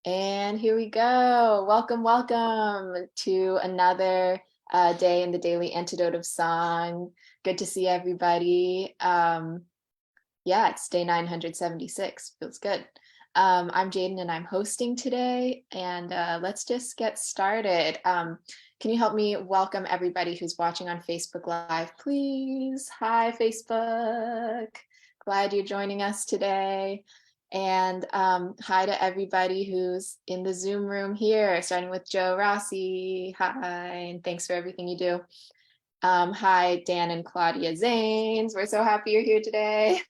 And here we go. Welcome, welcome to another day in the Daily Antidote of Song. Good to see everybody. Yeah, it's day 976. Feels good. I'm Jaden and I'm hosting today, and let's just get started. Can you help me welcome everybody who's watching on Facebook Live, please? Hi, Facebook. Glad you're joining us today. And hi to everybody who's in the Zoom room here, starting with Joe Rossi. Hi, and thanks for everything you do. Hi, Dan and Claudia Zanes. We're so happy you're here today.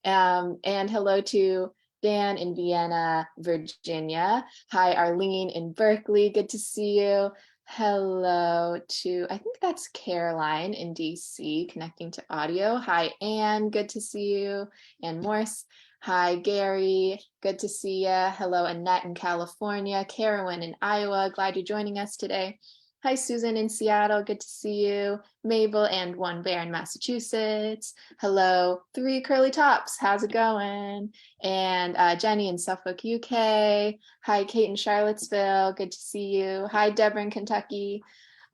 And hello to Dan in Vienna, Virginia. Hi, Arlene in Berkeley. Good to see you. Hello to, I think that's Caroline in DC, connecting to audio. Hi, Anne. Good to see you. Anne Morse. Hi, Gary. Good to see you. Hello, Annette in California. Carolyn in Iowa. Glad you're joining us today. Hi, Susan in Seattle. Good to see you. Mabel and One Bear in Massachusetts. Hello, Three Curly Tops. How's it going? And Jenny in Suffolk, UK. Hi, Kate in Charlottesville. Good to see you. Hi, Deborah in Kentucky.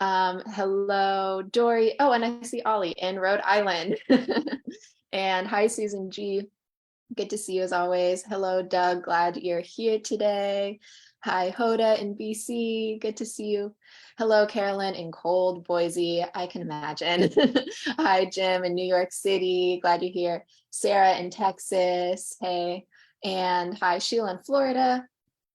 Hello, Dory. Oh, and I see Ollie in Rhode Island. And hi, Susan G. Good to see you as always. Hello, Doug. Glad you're here today. Hi, Hoda in BC. Good to see you. Hello, Carolyn in cold Boise. I can imagine. Hi, Jim in New York City. Glad you're here. Sarah in Texas. Hey. And hi, Sheila in Florida.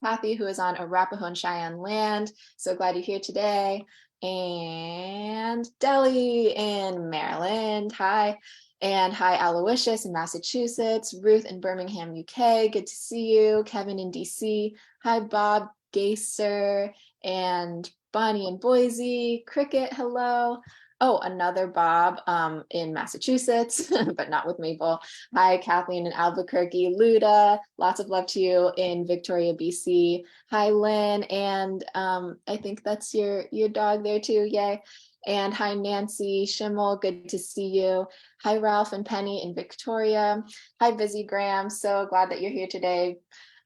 Kathy, who is on Arapaho and Cheyenne land. So glad you're here today. And Deli in Maryland. Hi. And hi, Aloysius in Massachusetts, Ruth in Birmingham, UK. Good to see you. Kevin in DC. Hi, Bob Gaser and Bonnie in Boise. Cricket, hello. Oh, another Bob in Massachusetts, but not with Maple. Hi, Kathleen in Albuquerque. Luda, lots of love to you in Victoria, BC. Hi, Lynn, and I think that's your dog there too. Yay. And hi, Nancy Schimmel. Good to see you. Hi, Ralph and Penny in Victoria. Hi, Busy Graham. So glad that you're here today.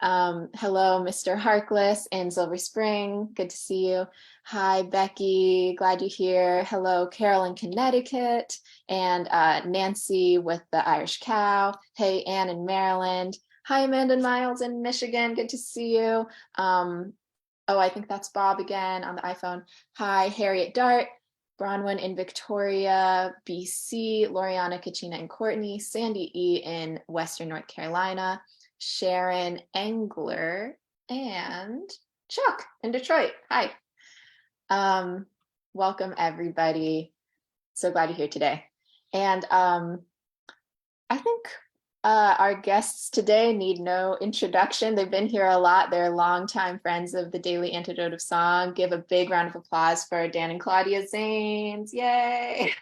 Hello, Mr. Harkless in Silver Spring. Good to see you. Hi, Becky. Glad you're here. Hello, Carol in Connecticut. And Nancy with the Irish Cow. Hey, Anne in Maryland. Hi, Amanda Miles in Michigan. Good to see you. Oh, I think that's Bob again on the iPhone. Hi, Harriet Dart. Bronwyn in Victoria, BC, Loriana, Kachina, and Courtney, Sandy E. in Western North Carolina, Sharon Engler, and Chuck in Detroit. Hi. Welcome, everybody. So glad you're here today. And I think our guests today need no introduction. They've been here a lot. They're longtime friends of the Daily Antidote of Song. Give a big round of applause for Dan and Claudia Zanes. Yay!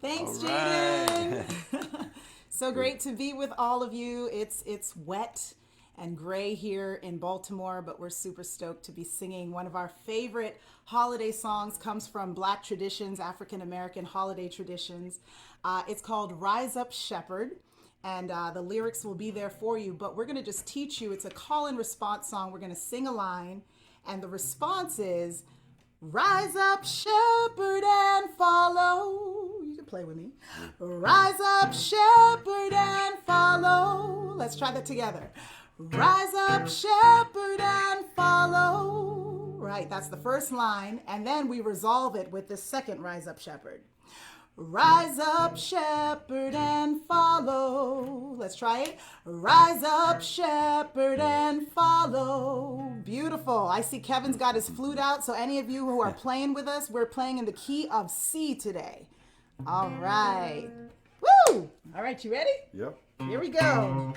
Thanks, Right. Jaden. So great to be with all of you. It's wet and gray here in Baltimore, but we're super stoked to be singing one of our favorite holiday songs. Comes from Black traditions, African American holiday traditions. It's called Rise Up Shepherd. And the lyrics will be there for you, but we're going to just teach you. It's a call and response song. We're going to sing a line, and the response is, rise up, shepherd, and follow. You can play with me. Rise up, shepherd, and follow. Let's try that together. Rise up, shepherd, and follow. Right, that's the first line, and then we resolve it with the second rise up, shepherd. Rise up, shepherd, and follow. Let's try it. Rise up, shepherd, and follow. Beautiful. I see Kevin's got his flute out. So any of you who are playing with us, we're playing in the key of C today. All right. Woo! All right, you ready? Yep. Here we go.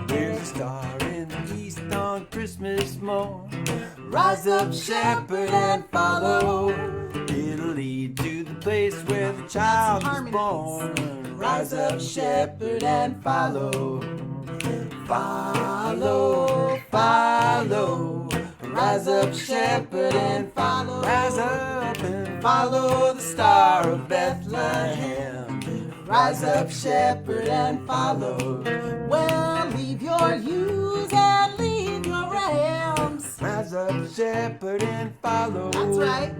There's a star in the east on Christmas morn. Rise up, shepherd, and follow. It'll lead to the place where the child is born. Rise up, shepherd, and follow. Follow, follow. Rise up, shepherd, and follow. Rise up and follow the star of Bethlehem. Rise up, shepherd, and follow. Well, leave your ewes and leave your rams. Rise up, shepherd, and follow. That's right.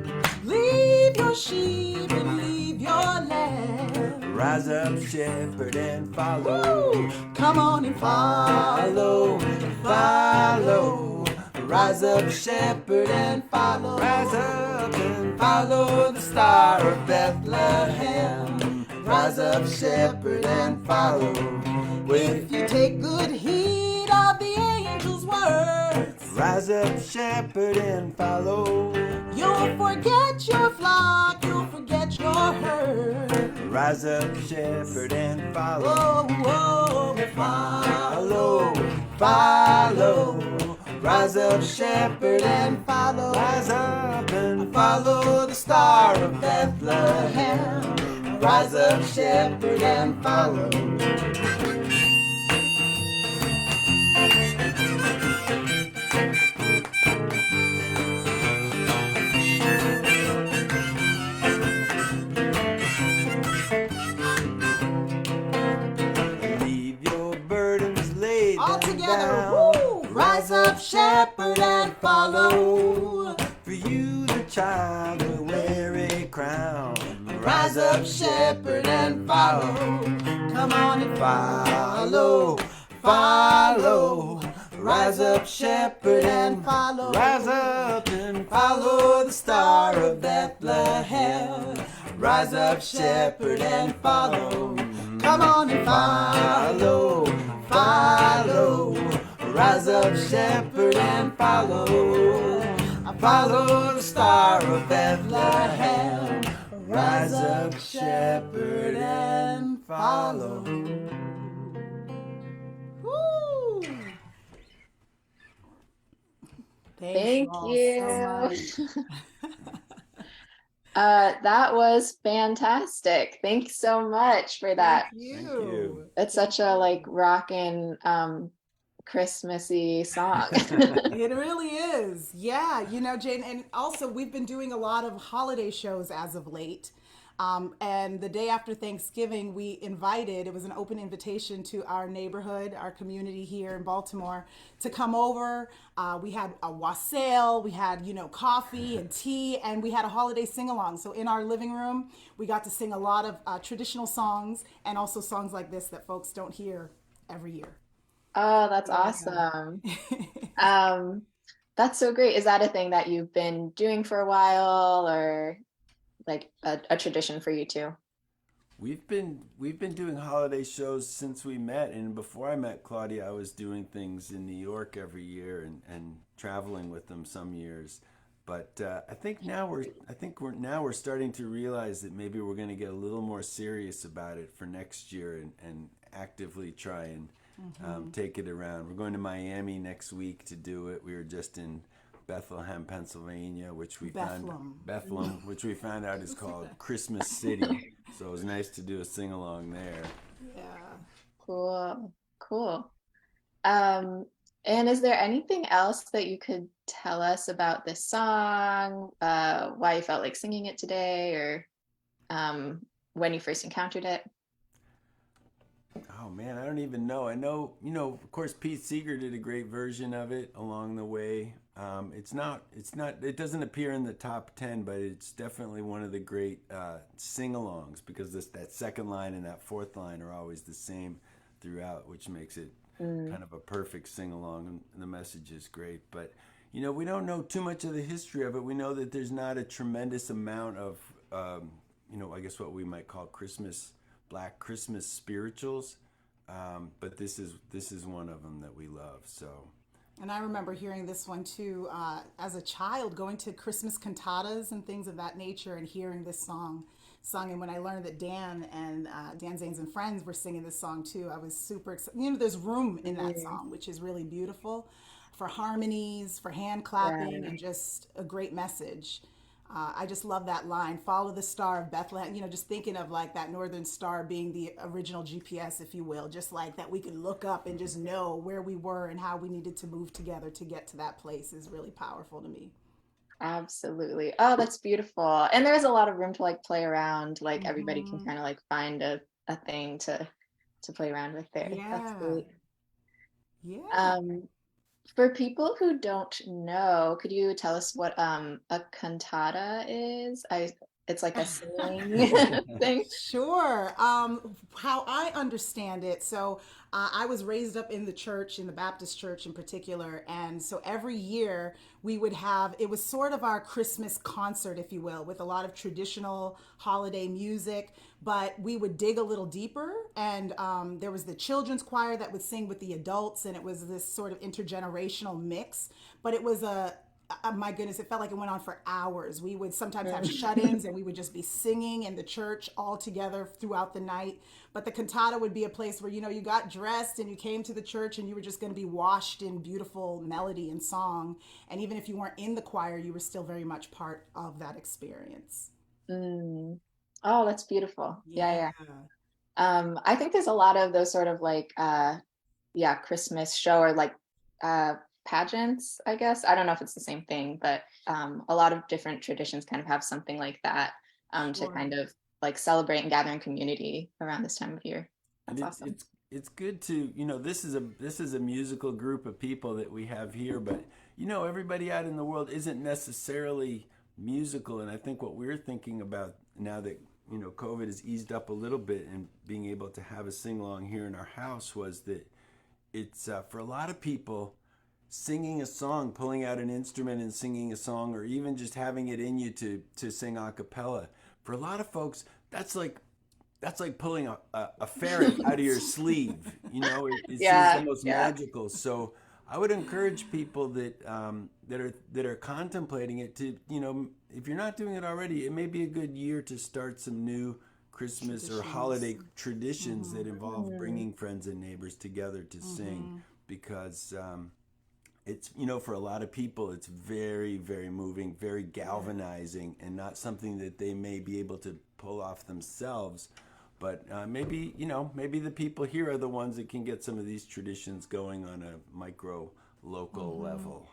Leave your sheep and leave your lamb. Rise up, shepherd, and follow. Woo! Come on and follow, Follow. Rise up, shepherd, and follow. Rise up and follow the star of Bethlehem. Rise up, shepherd, and follow. If you take good heed of the angel's words, Rise up, shepherd, and follow. you'll forget your flock, you'll forget your herd. Rise up, shepherd, and follow. Oh, oh, Follow, follow. Rise up, shepherd, and follow. rise up and follow the star of Bethlehem. Rise up, shepherd, and follow. Leave your burdens laid All down. together, woo! Rise up, shepherd, and follow. For you, the child, will wear a crown. Rise up, shepherd, and follow. Come on and Follow, follow. Rise up, shepherd, and follow. rise up and follow the star of Bethlehem. Rise up, shepherd, and follow. Come on and Follow, follow. Rise up, shepherd, and follow. Follow the star of Bethlehem. Rise up, shepherd, and follow. Woo! Thank all you. so much. That was fantastic. Thanks so much for that. Thank you. Thank you. It's such a like rockin' Christmassy song. It really is. Yeah, you know, Jane, and also we've been doing a lot of holiday shows as of late. And the day after Thanksgiving, we invited, it was an open invitation to our neighborhood, our community here in Baltimore to come over. We had a wassail, we had, you know, coffee and tea, and we had a holiday sing-along. So in our living room, we got to sing a lot of traditional songs and also songs like this that folks don't hear every year. Oh, that's awesome. That's so great. Is that a thing that you've been doing for a while, or like a tradition for you too? We've been doing holiday shows since we met, and before I met Claudia, I was doing things in New York every year and traveling with them some years. But I think now we're starting to realize that maybe we're going to get a little more serious about it for next year and actively try and take it around. We're going to Miami next week to do it. We were just in Bethlehem, Pennsylvania, which we found which we found out is called Christmas City. So it was nice to do a sing along there. Yeah. Cool. And is there anything else that you could tell us about this song? Why you felt like singing it today, or when you first encountered it? Oh man, I don't even know. I know, of course, Pete Seeger did a great version of it along the way. It doesn't appear in the top 10, but it's definitely one of the great sing-alongs, because that second line and that fourth line are always the same throughout, which makes it kind of a perfect sing-along, and the message is great. But, we don't know too much of the history of it. We know that there's not a tremendous amount of, I guess what we might call Black Christmas spirituals, but this is one of them that we love. So. And I remember hearing this one too as a child, going to Christmas cantatas and things of that nature, and hearing this song sung. And when I learned that Dan Zanes and Friends were singing this song too, I was super excited. There's room in that song, which is really beautiful, for harmonies, for hand clapping, and just a great message. I just love that line, follow the star of Bethlehem, just thinking of like that northern star being the original GPS, if you will, just like that we could look up and just know where we were and how we needed to move together to get to that place is really powerful to me. Absolutely. Oh, that's beautiful. And there's a lot of room to like play around, like everybody can kind of like find a a thing to play around with there. That's Yeah. great. Yeah. Um, for people who don't know, could you tell us what a cantata is? It's like a singing thing. Sure. How I understand it, so I was raised up in the church, in the Baptist church in particular, and so every year we would have, it was sort of our Christmas concert, if you will, with a lot of traditional holiday music, but we would dig a little deeper, and there was the children's choir that would sing with the adults, and it was this sort of intergenerational mix, but it was a my goodness, it felt like it went on for hours. We would sometimes have shut-ins and we would just be singing in the church all together throughout the night. But the cantata would be a place where, you got dressed and you came to the church and you were just going to be washed in beautiful melody and song. And even if you weren't in the choir, you were still very much part of that experience. Mm. Oh, that's beautiful. Yeah, Yeah. yeah. I think there's a lot of those sort of like yeah, Christmas show or like uh pageants, I guess. I don't know if it's the same thing, but a lot of different traditions kind of have something like that to Sure. kind of like celebrate and gather in community around this time of year. And That's awesome. it's good to, this is a musical group of people that we have here, but everybody out in the world isn't necessarily musical. And I think what we're thinking about now that COVID has eased up a little bit and being able to have a sing along here in our house was that it's for a lot of people, singing a song, pulling out an instrument and singing a song, or even just having it in you to sing a cappella. For a lot of folks, that's like pulling a ferret out of your sleeve. It seems Yeah, almost yeah. magical. So I would encourage people that are contemplating it to, if you're not doing it already, it may be a good year to start some new Christmas or Traditions. holiday traditions that involve Mm, bringing friends and neighbors together to sing, because it's, for a lot of people, it's very, very moving, very Yeah. galvanizing, and not something that they may be able to pull off themselves. But maybe the people here are the ones that can get some of these traditions going on a micro local level.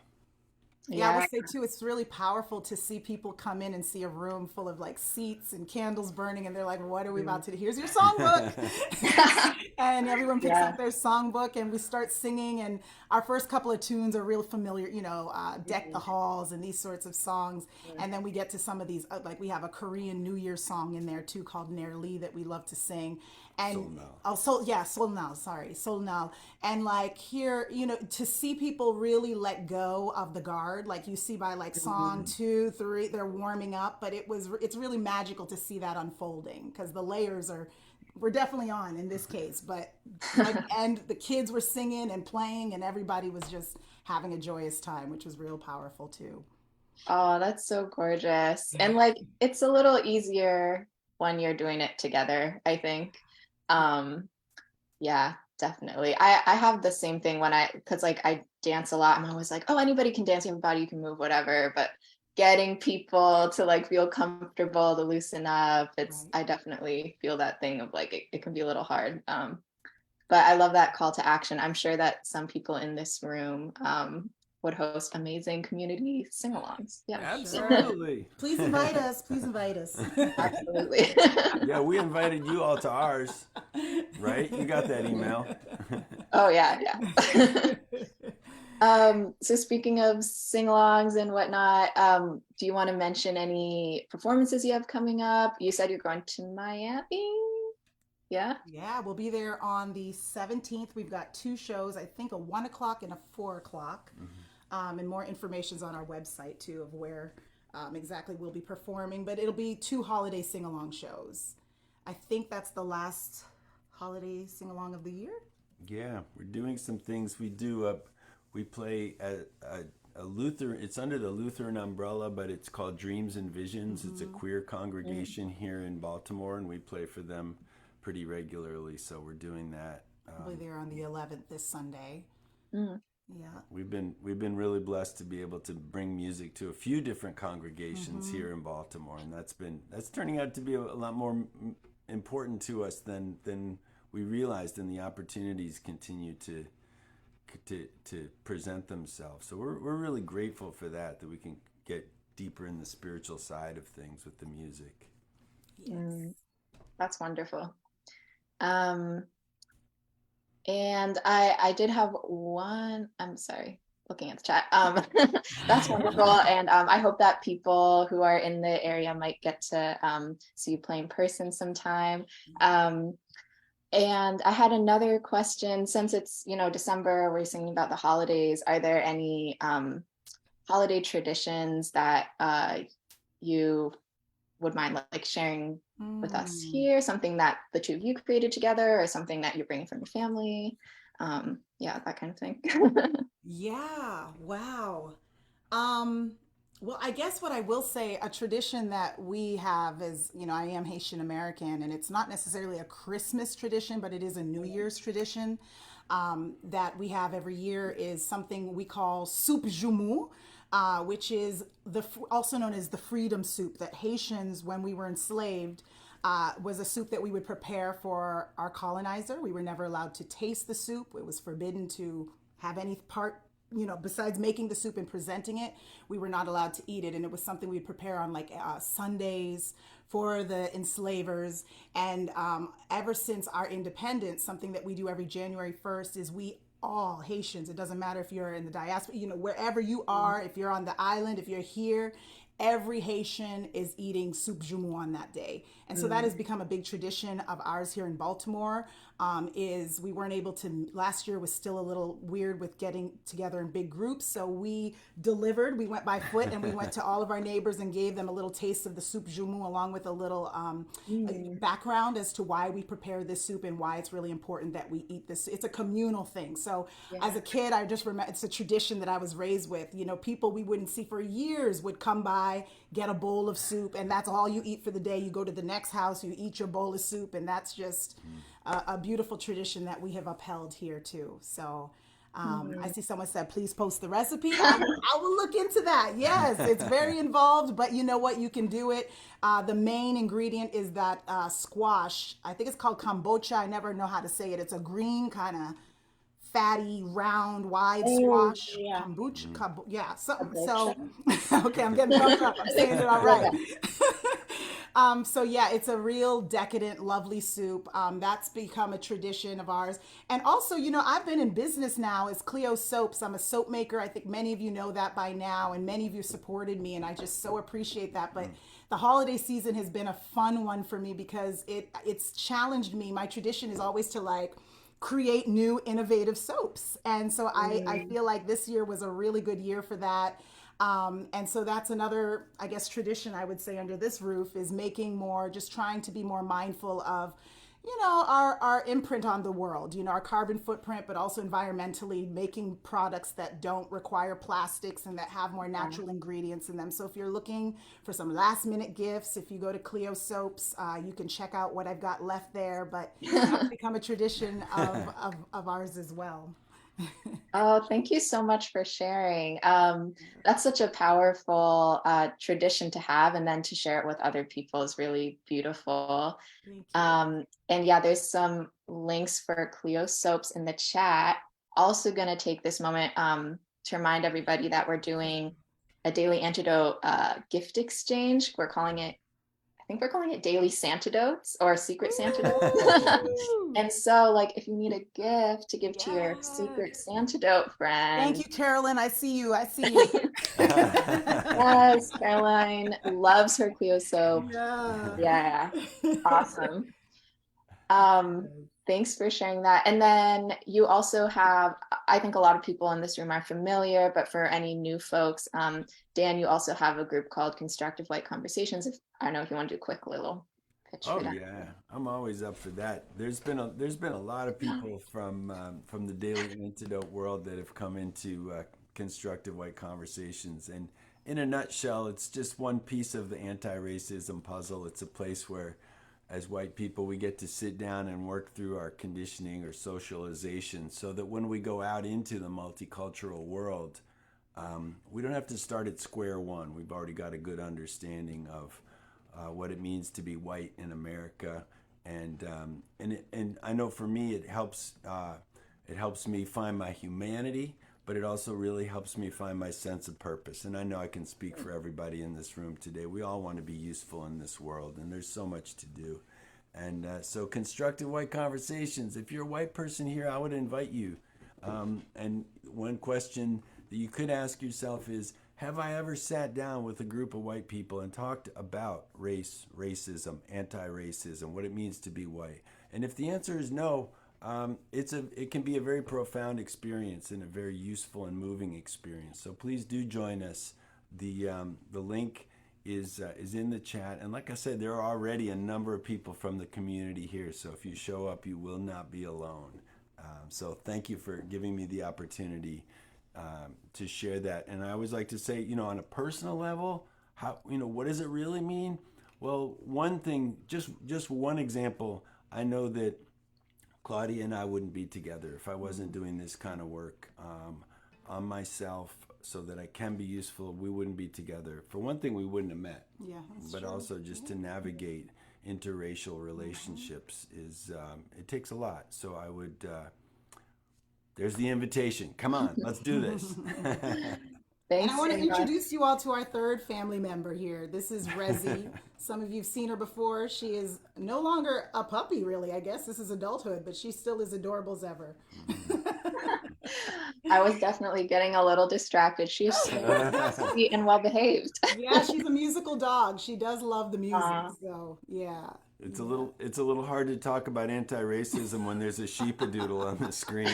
Yeah, I will yeah. say too, it's really powerful to see people come in and see a room full of like seats and candles burning, and they're like, "What are we Mm. about to do? Here's your songbook." And everyone picks Yeah. up their songbook and we start singing. And our first couple of tunes are real familiar, Deck the Mhm. Halls and these sorts of songs. Mm. And then we get to some of these, like we have a Korean New Year song in there too called Nair Lee that we love to sing. So And no. oh, so yeah, Solnal, sorry, Solnal. And like here, to see people really let go of the guard, like you see by like song Mhm. 2, 3, they're warming up, but it's really magical to see that unfolding because the layers were definitely on in this case. But by the end, the kids were singing and playing, and everybody was just having a joyous time, which was real powerful too. Oh, that's so gorgeous. And like it's a little easier when you're doing it together, I think. Um, yeah, definitely. I have the same thing when because like I dance a lot. I'm always like, oh, anybody can dance, anybody can move, whatever. But getting people to like feel comfortable, to loosen up, Right. I definitely feel that thing of like it can be a little hard. But I love that call to action. I'm sure that some people in this room would host amazing community sing-alongs. Yeah. Sure. Absolutely. Please invite us. Please invite us. Absolutely. Yeah, we invited you all to ours, right? You got that email. Oh yeah, yeah. So speaking of sing-alongs and whatnot, do you want to mention any performances you have coming up? You said you're going to Miami? Yeah? Yeah, we'll be there on the 17th. We've got two shows, I think a 1 o'clock and a 4 o'clock. And more information's on our website too of where exactly we'll be performing. But it'll be two holiday sing along shows. I think that's the last holiday sing along of the year. Yeah, we're doing some things. We play a Lutheran. It's under the Lutheran umbrella, but it's called Dreams and Visions. It's a queer Mm. congregation here in Baltimore, and we play for them pretty regularly. So we're doing that. We'll be there on the 11th this Sunday. Mm. Yeah. We've been really blessed to be able to bring music to a few different congregations here in Baltimore, and that's turning out to be a lot more important to us than we realized, and the opportunities continue to present themselves. So we're really grateful for that we can get deeper in the spiritual side of things with the music. Yes. Mm. That's wonderful. Um, and I did have one, I'm sorry, looking at the chat. That's wonderful. And I hope that people who are in the area might get to see you play in person sometime. Um, and I had another question, since it's, December, we're singing about the holidays. Are there any holiday traditions that you would mind like sharing with us Mm. here? Something that the two of you created together, or something that you're bringing from your family? Yeah, that kind of thing. Yeah, wow. Um, well, I guess what I will say, a tradition that we have is, I am Haitian American, and it's not necessarily a Christmas tradition, but it is a New Year's tradition that we have every year, is something we call soup joumou, which is also known as the freedom soup that Haitians, when we were enslaved, was a soup that we would prepare for our colonizer. We were never allowed to taste the soup. It was forbidden to have any part, besides making the soup and presenting it. We were not allowed to eat it. And it was something we'd prepare on like Sundays for the enslavers. And ever since our independence, something that we do every January 1st is we all Haitians, it doesn't matter if you're in the diaspora, wherever you are, if you're on the island, if you're here, every Haitian is eating soup joumou on that day. And so that has become a big tradition of ours here in Baltimore. Is we weren't able to, last year was still a little weird with getting together in big groups. So we went by foot and we went to all of our neighbors and gave them a little taste of the soup joumou, along with a little Mm, background as to why we prepare this soup and why it's really important that we eat this. It's a communal thing. So as yeah. a kid, I just remember, it's a tradition that I was raised with. People we wouldn't see for years would come by, get a bowl of soup, and that's all you eat for the day. You go to the next house, you eat your bowl of soup, and that's just a beautiful tradition that we have upheld here too. So I Mm. see someone said, please post the recipe. I will look into that. Yes, it's very involved, but you know what? You can do it. The main ingredient is that squash. I think it's called kombucha. I never know how to say it. It's a green kind of fatty, round, wide Oh, squash. yeah. Yeah. So Kabocha. okay, I'm getting pumped up. I'm saying it all Yeah, right. yeah. So yeah, it's a real decadent, lovely soup. That's become a tradition of ours. And also, I've been in business now as Cleo Soaps. I'm a soap maker. I think many of you know that by now, and many of you supported me, and I just so appreciate that. But the holiday season has been a fun one for me because it's challenged me. My tradition is always to like create new innovative soaps. And so I Mm, feel like this year was a really good year for that. And so that's another, I guess, tradition I would say under this roof is making more, just trying to be more mindful of, our imprint on the world, our carbon footprint, but also environmentally making products that don't require plastics and that have more yeah. natural ingredients in them. So if you're looking for some last minute gifts, if you go to Cleo Soaps, you can check out what I've got left there. But that's become a tradition of ours as well. Oh, thank you so much for sharing. That's such a powerful tradition to have, and then to share it with other people is really beautiful. Thank you. And yeah, there's some links for Clio soaps in the chat. Also, going to take this moment to remind everybody that we're doing a daily antidote gift exchange. I think we're calling it Daily Santidotes or Secret Santidotes. Woo! And so, like, if you need a gift to give to your Yes. secret Santidote Thank friend, you, Carolyn. I see you. I see you. yes, Caroline loves her Clio soap. Yeah. Yeah, awesome. Um, Thanks for sharing that. And then you also have, I think a lot of people in this room are familiar, but for any new folks, Dan, you also have a group called Constructive Light Conversations. If I don't know if you want to do a quick little pitch for Oh that. yeah, I'm always up for that. There's been a lot of people from the Daily Antidote world that have come into constructive white conversations, and in a nutshell, it's just one piece of the anti-racism puzzle. It's a place where, as white people, we get to sit down and work through our conditioning or socialization, so that when we go out into the multicultural world, we don't have to start at square one. We've already got a good understanding of what it means to be white in America, and I know for me it helps me find my humanity, but it also really helps me find my sense of purpose. And I know I can speak for everybody in this room today. We all want to be useful in this world, and there's so much to do. And so constructive white conversations. If you're a white person here, I would invite you. And one question that you could ask yourself is, have I ever sat down with a group of white people and talked about race, racism, anti-racism, what it means to be white? And if the answer is no, it can be a very profound experience and a very useful and moving experience. So please do join us. The link is in the chat, and like I said, there are already a number of people from the community here. So if you show up, you will not be alone. So thank you for giving me the opportunity to share that. And I always like to say, on a personal level, what does it really mean? Well, one thing, just one example, I know that Claudia and I wouldn't be together if I wasn't doing this kind of work on myself so that I can be useful. We wouldn't be together. For one thing, we wouldn't have met. Yeah, that's but true. Also just to navigate interracial relationships is it takes a lot. So I would there's the invitation. Come on, let's do this. And I want to introduce you all to our third family member here. This is Rezi. Some of you have seen her before. She is no longer a puppy, really, I guess. This is adulthood, but she still is adorable as ever. I was definitely getting a little distracted. She is so sweet and well behaved. Yeah, she's a musical dog. She does love the music. So yeah. It's a little hard to talk about anti-racism when there's a sheepadoodle on the screen.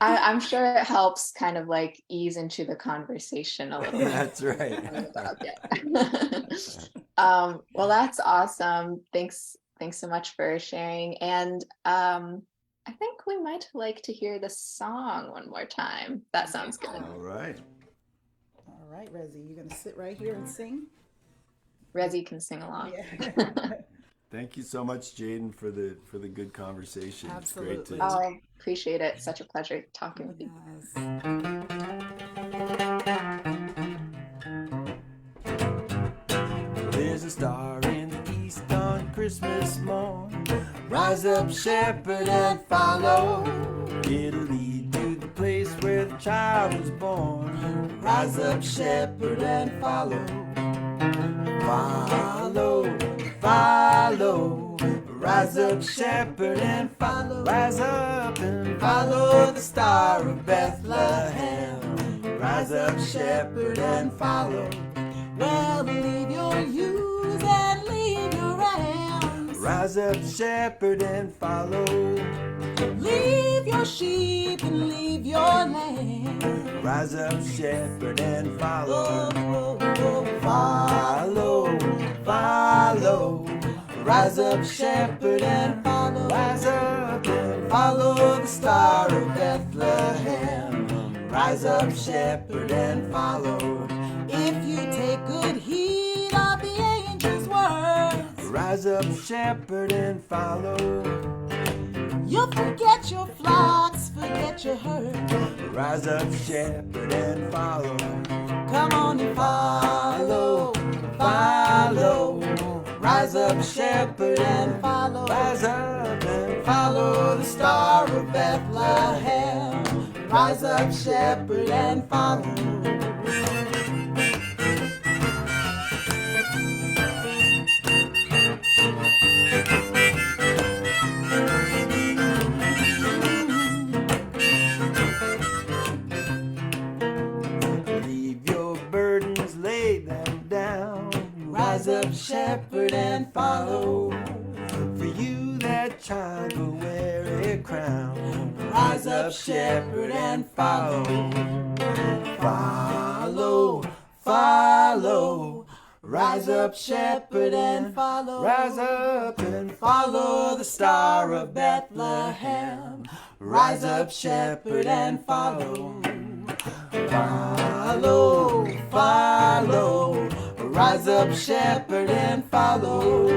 I'm sure it helps kind of like ease into the conversation a little bit. That's right. Well, that's awesome. Thanks so much for sharing. And I think we might like to hear the song one more time. That sounds good. All right. All right, Rezi, you're gonna sit right here and sing. Rezi can sing along. Yeah. Thank you so much, Jaden, for the good conversation. Absolutely. It's great to Oh, appreciate it. Such a pleasure talking with you. There's a star in the east on Christmas morn. Rise up, shepherd, and follow. It'll lead to the place where the child was born. Rise up, shepherd, and follow. Follow, follow. Rise up, shepherd, and follow. Rise up and follow the star of Bethlehem. Rise up, shepherd, and follow. Well, leave your ewes and leave your rams. Rise up, shepherd, and follow. Leave your sheep and leave your lamb. Rise up, shepherd, and follow. Follow, Follow. Rise up, shepherd, and follow. Rise up and follow the star of Bethlehem. Rise up, shepherd, and follow. If you take good heed of the angel's words, Rise up, shepherd, and follow. you'll forget your flocks, forget your herd. Rise up, shepherd, and follow. Come on and follow, Follow. Rise up, shepherd, and follow. Rise up and Follow the star of Bethlehem. Rise up, shepherd, and follow. leave your burdens, lay them down. Rise up, shepherd, and follow. For you that child will wear a crown. Rise up, shepherd, and follow. Follow, follow. Rise up, shepherd, and follow. rise up and follow the star of Bethlehem. Rise up, shepherd, and follow. Follow, follow. Rise up, shepherd, and follow.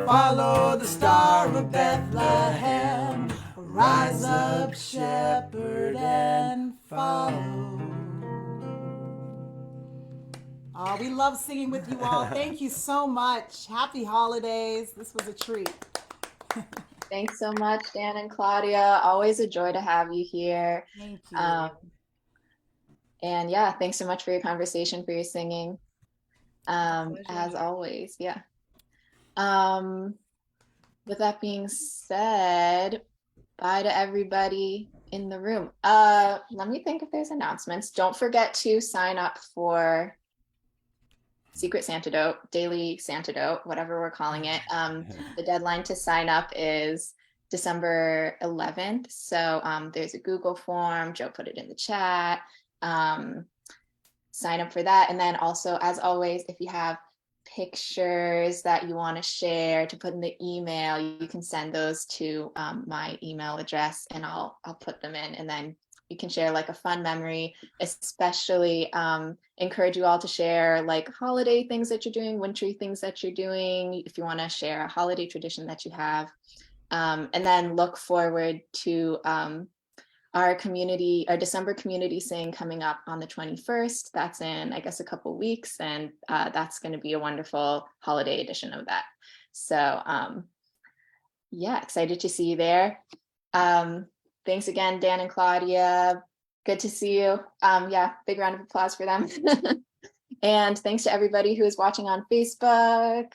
Follow the star of Bethlehem. Rise up, shepherd, and follow. Oh, we love singing with you all. Thank you so much. Happy holidays. This was a treat. Thanks so much, Dan and Claudia. Always a joy to have you here. Thank you. And yeah, thanks so much for your conversation, for your singing. As always, yeah. With that being said, bye to everybody in the room. Let me think if there's announcements. Don't forget to sign up for Secret Santidote, Daily Santidote, whatever we're calling it. The deadline to sign up is December 11th. So there's a Google form. Joe put it in the chat. Sign up for that. And then also, as always, if you have pictures that you want to share to put in the email, you can send those to my email address and I'll put them in, and then you can share like a fun memory. Especially encourage you all to share like holiday things that you're doing, wintry things that you're doing, if you want to share a holiday tradition that you have. And then look forward to our December community sing coming up on the 21st. That's in, I guess, a couple weeks, and that's going to be a wonderful holiday edition of that. So yeah, excited to see you there. Thanks again, Dan and Claudia. Good to see you. Yeah, big round of applause for them. And thanks to everybody who is watching on Facebook.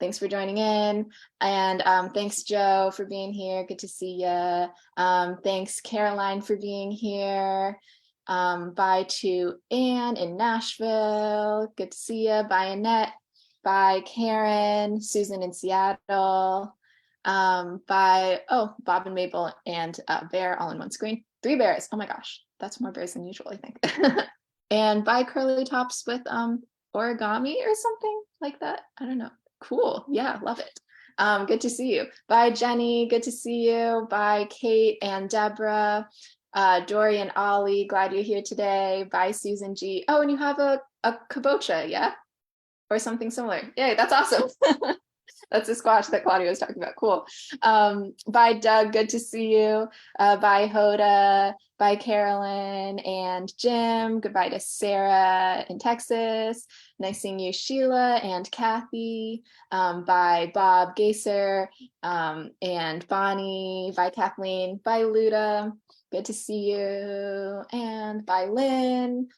Thanks for joining in. And thanks, Joe, for being here. Good to see you. Thanks, Caroline, for being here. Bye to Anne in Nashville. Good to see you. Bye, Annette. Bye, Karen. Susan in Seattle. Bye, Bob and Mabel and Bear all in one screen. 3 bears. Oh my gosh, that's more bears than usual, I think. And bye, Curly Tops with origami or something like that. I don't know. Cool. Yeah, love it. Good to see you. Bye, Jenny. Good to see you. Bye, Kate and Deborah. Dory and Ollie, glad you're here today. Bye, Susan G. Oh, and you have a kabocha, yeah? Or something similar. Yay, that's awesome. That's the squash that Claudia was talking about. Cool. Bye, Doug. Good to see you. Bye, Hoda. Bye, Carolyn and Jim. Goodbye to Sarah in Texas. Nice seeing you, Sheila and Kathy. Bye, Bob Gaser and Bonnie. Bye, Kathleen. Bye, Luda. Good to see you. And bye, Lynn.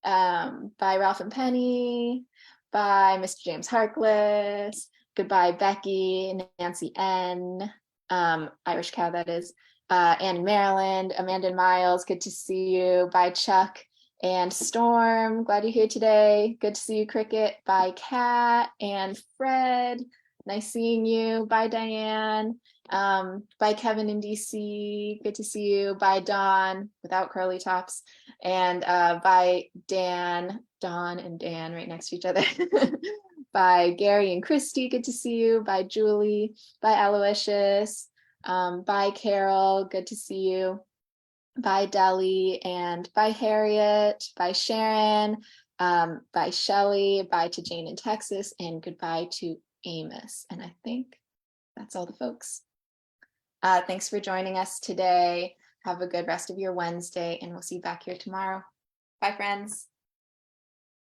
Bye, Ralph and Penny. Bye, Mr. James Harkless. Goodbye, Becky, Nancy N, Irish Cow, that is, Anne in Maryland, Amanda and Miles, good to see you. Bye, Chuck and Storm, glad you're here today. Good to see you, Cricket. Bye, Kat and Fred, nice seeing you. Bye, Diane. Bye, Kevin in DC, good to see you. Bye, Dawn, without curly tops. And bye, Dan, Dawn and Dan right next to each other. Bye, Gary and Christy, good to see you. Bye, Julie. Bye, Aloysius. Bye, Carol, good to see you. Bye, Deli, and bye, Harriet. Bye, Sharon. Bye, Shelly. Bye to Jane in Texas, and goodbye to Amos. And I think that's all the folks. Thanks for joining us today. Have a good rest of your Wednesday, and we'll see you back here tomorrow. Bye, friends.